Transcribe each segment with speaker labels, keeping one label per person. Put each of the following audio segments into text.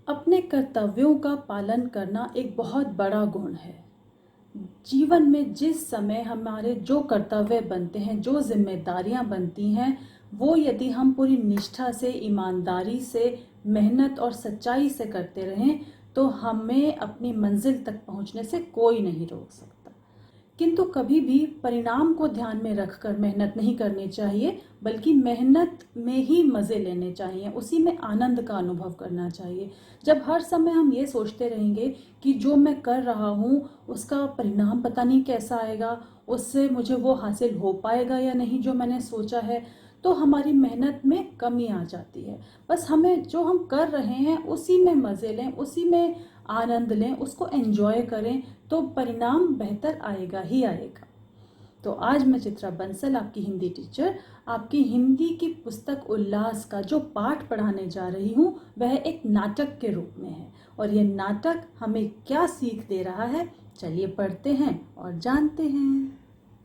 Speaker 1: अपने कर्तव्यों का पालन करना एक बहुत बड़ा गुण है। जीवन में जिस समय हमारे जो कर्तव्य बनते हैं, जो जिम्मेदारियां बनती हैं, वो यदि हम पूरी निष्ठा से, ईमानदारी से, मेहनत और सच्चाई से करते रहें तो हमें अपनी मंजिल तक पहुंचने से कोई नहीं रोक सकता। किंतु कभी भी परिणाम को ध्यान में रखकर मेहनत नहीं करनी चाहिए, बल्कि मेहनत में ही मज़े लेने चाहिए, उसी में आनंद का अनुभव करना चाहिए। जब हर समय हम ये सोचते रहेंगे कि जो मैं कर रहा हूँ उसका परिणाम पता नहीं कैसा आएगा, उससे मुझे वो हासिल हो पाएगा या नहीं जो मैंने सोचा है, तो हमारी मेहनत में कमी आ जाती है। बस हमें जो हम कर रहे हैं उसी में मज़े लें, उसी में आनंद लें, उसको एंजॉय करें, तो परिणाम बेहतर आएगा ही आएगा। तो आज मैं चित्रा बंसल, आपकी हिंदी टीचर, आपकी हिंदी की पुस्तक उल्लास का जो पाठ पढ़ाने जा रही हूँ वह एक नाटक के रूप में है। और ये नाटक हमें क्या सीख दे रहा है, चलिए पढ़ते हैं और जानते हैं।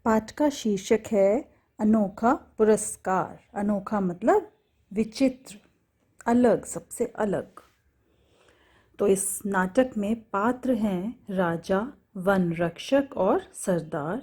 Speaker 2: पाठ का शीर्षक है अनोखा पुरस्कार। अनोखा मतलब विचित्र, अलग, सबसे अलग। तो इस नाटक में पात्र हैं राजा, वन रक्षक और सरदार।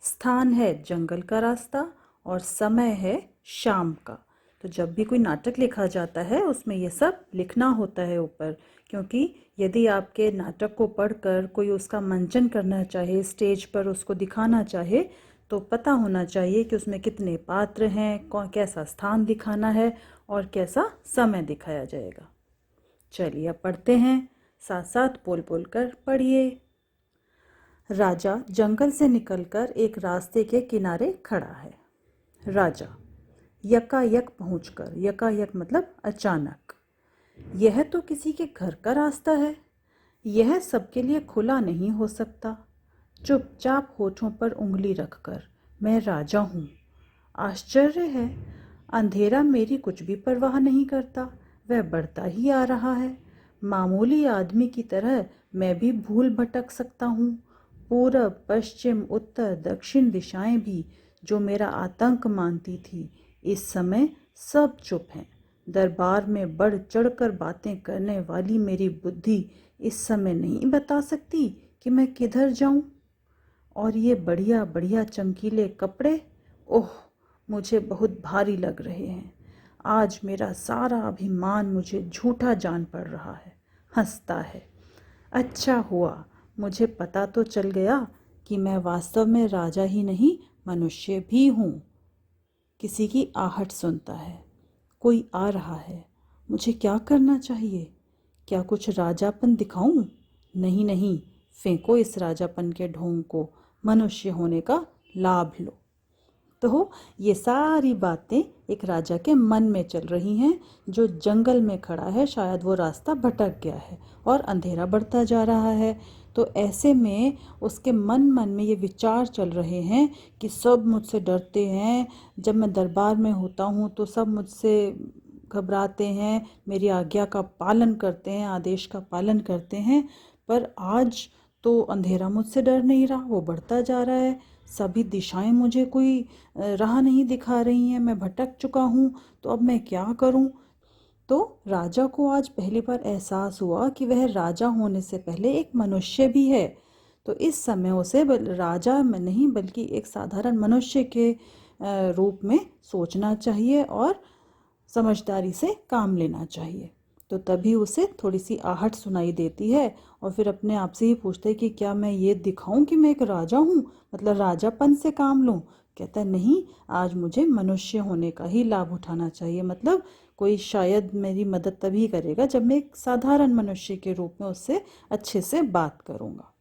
Speaker 2: स्थान है जंगल का रास्ता और समय है शाम का। तो जब भी कोई नाटक लिखा जाता है उसमें ये सब लिखना होता है ऊपर, क्योंकि यदि आपके नाटक को पढ़कर कोई उसका मंचन करना चाहे, स्टेज पर उसको दिखाना चाहे, तो पता होना चाहिए कि उसमें कितने पात्र हैं, कौन कैसा स्थान दिखाना है और कैसा समय दिखाया जाएगा। चलिए अब पढ़ते हैं, साथ साथ बोल बोल कर पढ़िए। राजा जंगल से निकलकर एक रास्ते के किनारे खड़ा है। राजा यकायक पहुंचकर, यकायक मतलब अचानक, यह तो किसी के घर का रास्ता है, यह सबके लिए खुला नहीं हो सकता। चुपचाप होठों पर उंगली रखकर, मैं राजा हूँ। आश्चर्य है, अंधेरा मेरी कुछ भी परवाह नहीं करता, वह बढ़ता ही आ रहा है। मामूली आदमी की तरह मैं भी भूल भटक सकता हूँ। पूरब, पश्चिम, उत्तर, दक्षिण दिशाएं भी जो मेरा आतंक मानती थी, इस समय सब चुप हैं। दरबार में बढ़ चढ़कर बातें करने वाली मेरी बुद्धि इस समय नहीं बता सकती कि मैं किधर जाऊं। और ये बढ़िया बढ़िया चमकीले कपड़े, ओह, मुझे बहुत भारी लग रहे हैं। आज मेरा सारा अभिमान मुझे झूठा जान पड़ रहा है। हंसता है। अच्छा हुआ मुझे पता तो चल गया कि मैं वास्तव में राजा ही नहीं, मनुष्य भी हूँ। किसी की आहट सुनता है, कोई आ रहा है। मुझे क्या करना चाहिए? क्या कुछ राजापन दिखाऊं? नहीं नहीं, फेंको इस राजापन के ढोंग को, मनुष्य होने का लाभ लो। तो ये सारी बातें एक राजा के मन में चल रही हैं, जो जंगल में खड़ा है। शायद वो रास्ता भटक गया है और अंधेरा बढ़ता जा रहा है। तो ऐसे में उसके मन में ये विचार चल रहे हैं कि सब मुझसे डरते हैं, जब मैं दरबार में होता हूँ तो सब मुझसे घबराते हैं, मेरी आज्ञा का पालन करते हैं, आदेश का पालन करते हैं। पर आज तो अंधेरा मुझसे डर नहीं रहा, वो बढ़ता जा रहा है। सभी दिशाएं मुझे कोई राह नहीं दिखा रही हैं, मैं भटक चुका हूँ। तो अब मैं क्या करूँ? तो राजा को आज पहली बार एहसास हुआ कि वह राजा होने से पहले एक मनुष्य भी है। तो इस समय उसे राजा में नहीं बल्कि एक साधारण मनुष्य के रूप में सोचना चाहिए और समझदारी से काम लेना चाहिए। तो तभी उसे थोड़ी सी आहट सुनाई देती है और फिर अपने आप से ही पूछता है कि क्या मैं ये दिखाऊं कि मैं एक राजा हूँ, मतलब राजापन से काम लूं? कहता है नहीं, आज मुझे मनुष्य होने का ही लाभ उठाना चाहिए। मतलब कोई शायद मेरी मदद तभी करेगा जब मैं एक साधारण मनुष्य के रूप में उससे अच्छे से बात करूँगा।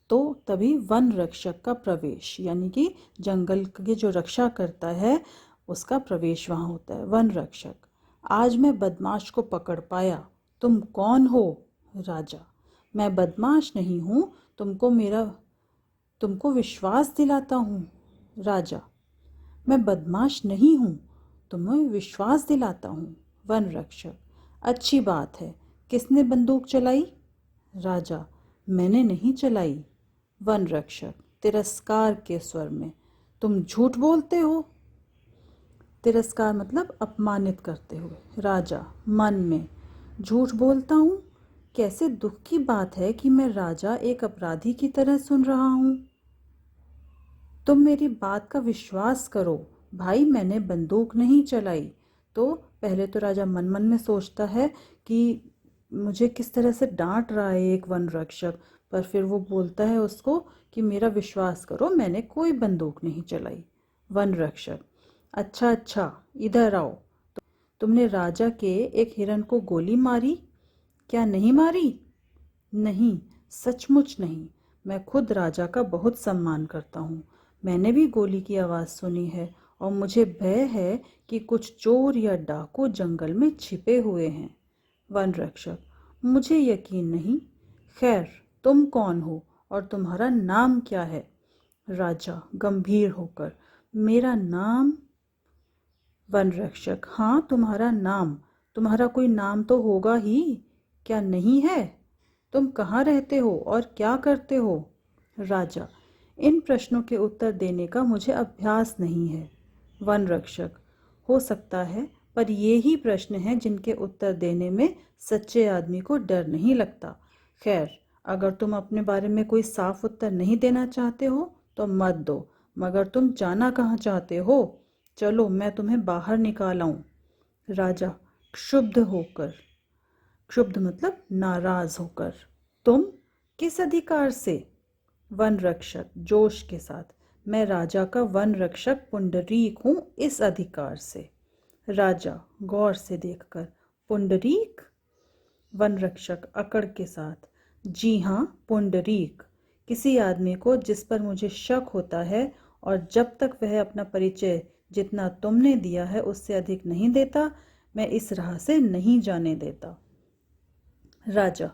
Speaker 2: तो तभी वन रक्षक का प्रवेश, यानी कि जंगल की जो रक्षा करता है उसका प्रवेश वहाँ होता है। वन रक्षक, आज मैं बदमाश को पकड़ पाया। तुम कौन हो? राजा, मैं बदमाश नहीं हूँ, तुमको विश्वास दिलाता हूँ। राजा, मैं बदमाश नहीं हूँ, तुम्हें विश्वास दिलाता हूँ। वन रक्षक, अच्छी बात है, किसने बंदूक चलाई? राजा, मैंने नहीं चलाई। वन रक्षक तिरस्कार के स्वर में, तुम झूठ बोलते हो। तिरस्कार मतलब अपमानित करते हुए। राजा मन में, झूठ बोलता हूँ? कैसे दुख की बात है कि मैं राजा एक अपराधी की तरह सुन रहा हूँ। तुम मेरी बात का विश्वास करो भाई, मैंने बंदूक नहीं चलाई। तो पहले तो राजा मन मन में सोचता है कि मुझे किस तरह से डांट रहा है एक वन रक्षक, पर फिर वो बोलता है उसको कि मेरा विश्वास करो, मैंने कोई बंदूक नहीं चलाई। वन रक्षक: अच्छा अच्छा, इधर आओ। तुमने राजा के एक हिरन को गोली मारी? क्या नहीं मारी? नहीं, सचमुच नहीं। मैं खुद राजा का बहुत सम्मान करता हूँ। मैंने भी गोली की आवाज़ सुनी है और मुझे भय है कि कुछ चोर या डाकू जंगल में छिपे हुए हैं। वन रक्षक: मुझे यकीन नहीं। खैर, तुम कौन हो और तुम्हारा नाम क्या है? राजा गंभीर होकर: मेरा नाम? वन रक्षक: हाँ, तुम्हारा नाम। तुम्हारा कोई नाम तो होगा ही, क्या नहीं है? तुम कहाँ रहते हो और क्या करते हो? राजा: इन प्रश्नों के उत्तर देने का मुझे अभ्यास नहीं है। वन रक्षक: हो सकता है, पर ये ही प्रश्न हैं जिनके उत्तर देने में सच्चे आदमी को डर नहीं लगता। खैर, अगर तुम अपने बारे में कोई साफ उत्तर नहीं देना चाहते हो तो मत दो, मगर तुम जाना कहाँ चाहते हो? चलो, मैं तुम्हें बाहर निकाल आऊं। राजा क्षुब्ध होकर: क्षुब्ध मतलब नाराज होकर: तुम? किस अधिकार से? वन रक्षक जोश के साथ: मैं राजा का वन रक्षक पुंडरीक हूँ, इस अधिकार से। राजा गौर से देखकर: पुंडरीक? वन रक्षक अकड़ के साथ: जी हाँ, पुंडरीक। किसी आदमी को जिस पर मुझे शक होता है और जब तक वह अपना परिचय जितना तुमने दिया है उससे अधिक नहीं देता, मैं इस राह से नहीं जाने देता। राजा: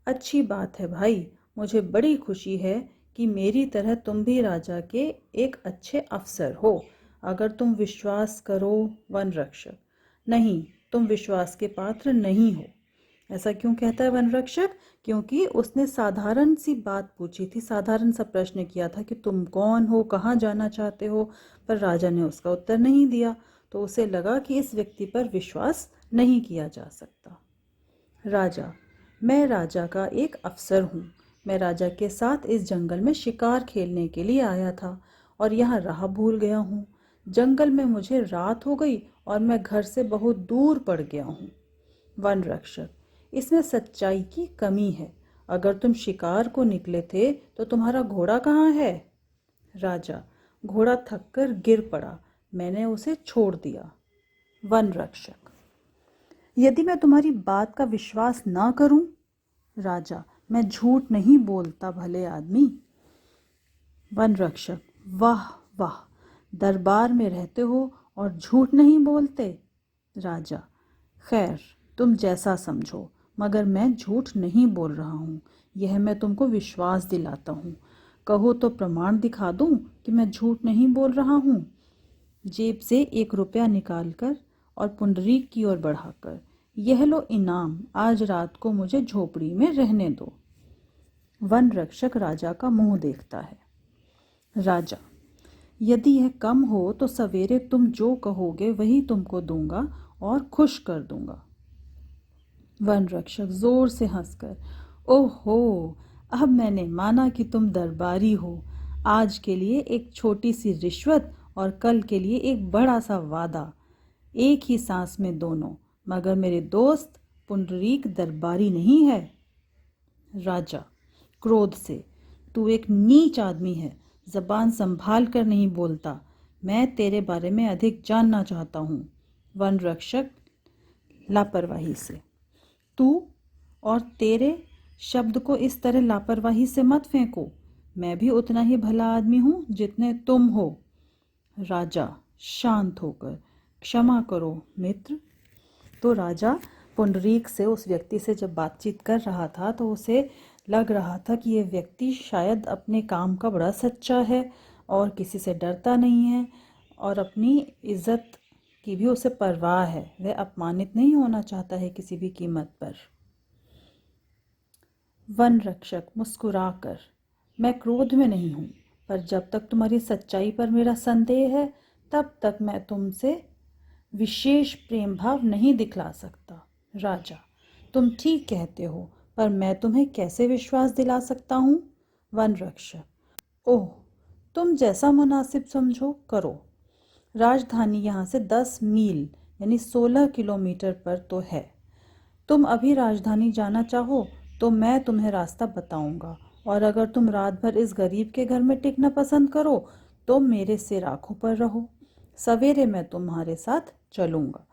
Speaker 2: अच्छी बात है भाई, मुझे बड़ी खुशी है कि मेरी तरह तुम भी राजा के एक अच्छे अफसर हो, अगर तुम विश्वास करो। वन रक्षक: नहीं, तुम विश्वास के पात्र नहीं हो। ऐसा क्यों कहता है वन रक्षक? क्योंकि उसने साधारण सी बात पूछी थी, साधारण सा प्रश्न किया था कि तुम कौन हो, कहाँ जाना चाहते हो, पर राजा ने उसका उत्तर नहीं दिया, तो उसे लगा कि इस व्यक्ति पर विश्वास नहीं किया जा सकता। राजा: मैं राजा का एक अफसर हूँ। मैं राजा के साथ इस जंगल में शिकार खेलने के लिए आया था और यहाँ राह भूल गया हूँ। जंगल में मुझे रात हो गई और मैं घर से बहुत दूर पड़ गया हूँ। वन रक्षक: इसमें सच्चाई की कमी है। अगर तुम शिकार को निकले थे तो तुम्हारा घोड़ा कहाँ है? राजा: घोड़ा थककर गिर पड़ा, मैंने उसे छोड़ दिया। वन रक्षक: यदि मैं तुम्हारी बात का विश्वास ना करूं? राजा: मैं झूठ नहीं बोलता भले आदमी। वन रक्षक: वाह वाह, दरबार में रहते हो और झूठ नहीं बोलते। राजा: खैर, तुम जैसा समझो, मगर मैं झूठ नहीं बोल रहा हूँ, यह मैं तुमको विश्वास दिलाता हूँ। कहो तो प्रमाण दिखा दूँ कि मैं झूठ नहीं बोल रहा हूँ। जेब से 1 रुपया निकालकर और पुंडरीक की ओर बढ़ाकर: यह लो इनाम, आज रात को मुझे झोपड़ी में रहने दो। वन रक्षक राजा का मुंह देखता है। राजा: यदि यह कम हो तो सवेरे तुम जो कहोगे वही तुमको दूंगा और खुश कर दूंगा। वन रक्षक जोर से हंसकर: ओहो, अब मैंने माना कि तुम दरबारी हो। आज के लिए एक छोटी सी रिश्वत और कल के लिए एक बड़ा सा वादा, एक ही सांस में दोनों। मगर मेरे दोस्त, पुंडरीक दरबारी नहीं है। राजा क्रोध से: तू एक नीच आदमी है, जबान संभाल कर नहीं बोलता। मैं तेरे बारे में अधिक जानना चाहता हूँ। वन रक्षक लापरवाही से: तू और तेरे शब्द को इस तरह लापरवाही से मत फेंको, मैं भी उतना ही भला आदमी हूँ जितने तुम हो। राजा शांत होकर: क्षमा करो मित्र। तो राजा पुंडरीक से, उस व्यक्ति से जब बातचीत कर रहा था तो उसे लग रहा था कि ये व्यक्ति शायद अपने काम का बड़ा सच्चा है और किसी से डरता नहीं है और अपनी इज्जत की भी उसे परवाह है, वह अपमानित नहीं होना चाहता है किसी भी कीमत पर। वन रक्षक मुस्कुराकर: मैं क्रोध में नहीं हूँ, पर जब तक तुम्हारी सच्चाई पर मेरा संदेह है तब तक मैं तुमसे विशेष प्रेम भाव नहीं दिखला सकता। राजा: तुम ठीक कहते हो, पर मैं तुम्हें कैसे विश्वास दिला सकता हूँ? वन रक्षक: ओह, तुम जैसा मुनासिब समझो करो। राजधानी यहाँ से 10 मील यानी 16 किलोमीटर पर तो है। तुम अभी राजधानी जाना चाहो तो मैं तुम्हें रास्ता बताऊंगा, और अगर तुम रात भर इस गरीब के घर में टिकना पसंद करो तो मेरे सिर आंखों पर रहो। सवेरे मैं तुम्हारे साथ चलूंगा।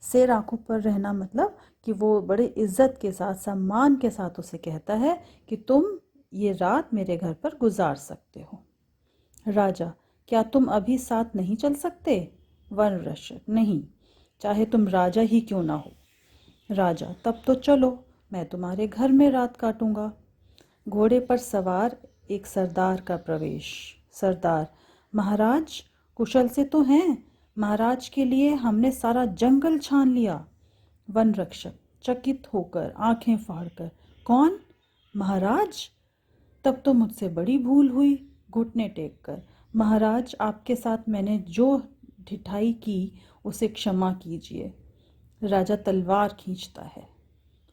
Speaker 2: सिर आंखों पर रहना मतलब कि वो बड़े इज्जत के साथ, सम्मान के साथ उसे कहता है कि तुम ये रात मेरे घर पर गुजार सकते हो। राजा: क्या तुम अभी साथ नहीं चल सकते? वन रक्षक: नहीं, चाहे तुम राजा ही क्यों ना हो। राजा: तब तो चलो, मैं तुम्हारे घर में रात काटूंगा। घोड़े पर सवार एक सरदार का प्रवेश। सरदार: महाराज, कुशल से तो हैं? महाराज के लिए हमने सारा जंगल छान लिया। वन रक्षक चकित होकर, आंखें फाड़कर: कौन? महाराज? तब तो मुझसे बड़ी भूल हुई। घुटने टेक कर: महाराज, आपके साथ मैंने जो ढिठाई की उसे क्षमा कीजिए। राजा तलवार खींचता है।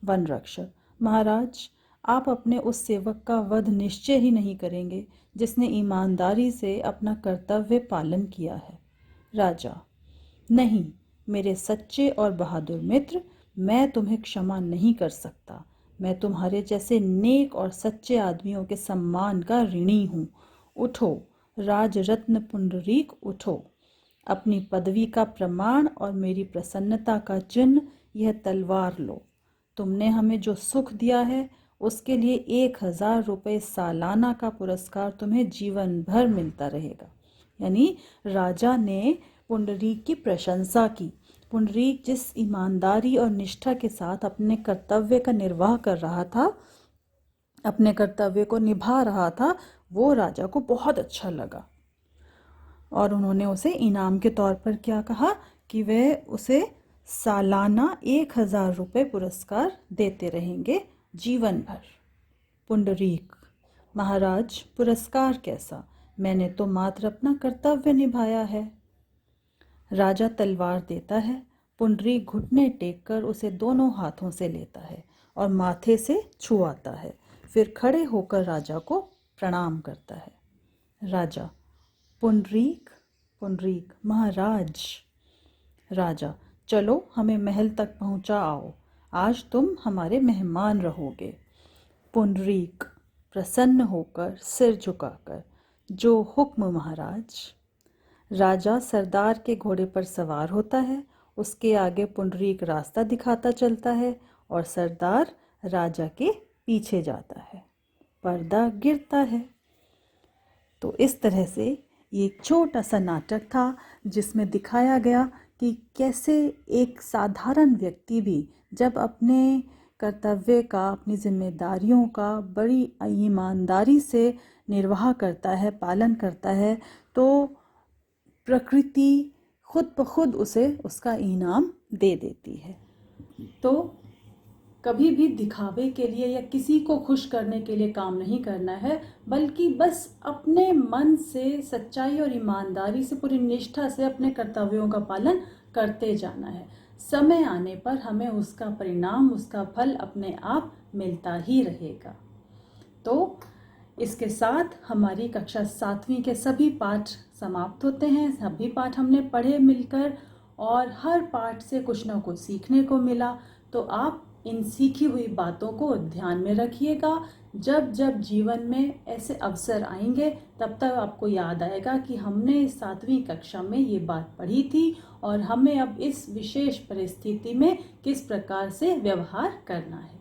Speaker 2: वन रक्षक: महाराज, आप अपने उस सेवक का वध निश्चय ही नहीं करेंगे जिसने ईमानदारी से अपना कर्तव्य पालन किया है। राजा: नहीं, मेरे सच्चे और बहादुर मित्र, मैं तुम्हें क्षमा नहीं कर सकता। मैं तुम्हारे जैसे नेक और सच्चे आदमियों के सम्मान का ऋणी हूँ। उठो, राजरत्न पुंडरीक, उठो। अपनी पदवी का प्रमाण और मेरी प्रसन्नता का चिन्ह यह तलवार लो। तुमने हमें जो सुख दिया है उसके लिए 1000 रुपये सालाना का पुरस्कार तुम्हें जीवन भर मिलता रहेगा। यानी राजा ने पुंडरीक की प्रशंसा की। पुंडरीक जिस ईमानदारी और निष्ठा के साथ अपने कर्तव्य का निर्वाह कर रहा था, अपने कर्तव्य को निभा रहा था, वो राजा को बहुत अच्छा लगा। और उन्होंने उसे इनाम के तौर पर क्या कहा कि वे उसे सालाना 1000 रुपये पुरस्कार देते रहेंगे जीवन भर। पुंडरीक: महाराज, पुरस्कार कैसा? मैंने तो मात्र अपना कर्तव्य निभाया है। राजा तलवार देता है। पुंडरीक घुटने टेक कर उसे दोनों हाथों से लेता है और माथे से छुआता है। फिर खड़े होकर राजा को प्रणाम करता है। राजा: पुंडरीक? पुंडरीक: महाराज। राजा: चलो, हमें महल तक पहुंचा आओ। आज तुम हमारे मेहमान रहोगे। पुंडरीक प्रसन्न होकर सिर झुकाकर: जो हुक्म महाराज। राजा सरदार के घोड़े पर सवार होता है। उसके आगे पुंडरीक रास्ता दिखाता चलता है और सरदार राजा के पीछे जाता है। पर्दा गिरता है। तो इस तरह से ये एक छोटा सा नाटक था जिसमें दिखाया गया कि कैसे एक साधारण व्यक्ति भी जब अपने कर्तव्य का, अपनी जिम्मेदारियों का बड़ी ईमानदारी से निर्वाह करता है, पालन करता है, तो प्रकृति खुद ब खुद उसे उसका इनाम दे देती है।
Speaker 1: तो कभी भी दिखावे के लिए या किसी को खुश करने के लिए काम नहीं करना है, बल्कि बस अपने मन से सच्चाई और ईमानदारी से, पूरी निष्ठा से अपने कर्तव्यों का पालन करते जाना है। समय आने पर हमें उसका परिणाम, उसका फल अपने आप मिलता ही रहेगा। तो इसके साथ हमारी कक्षा 7वीं के सभी पाठ समाप्त होते हैं। सभी पाठ हमने पढ़े मिलकर और हर पाठ से कुछ ना कुछ सीखने को मिला। तो आप इन सीखी हुई बातों को ध्यान में रखिएगा। जब जब जीवन में ऐसे अवसर आएंगे तब तक आपको याद आएगा कि हमने 7वीं कक्षा में ये बात पढ़ी थी और हमें अब इस विशेष परिस्थिति में किस प्रकार से व्यवहार करना है।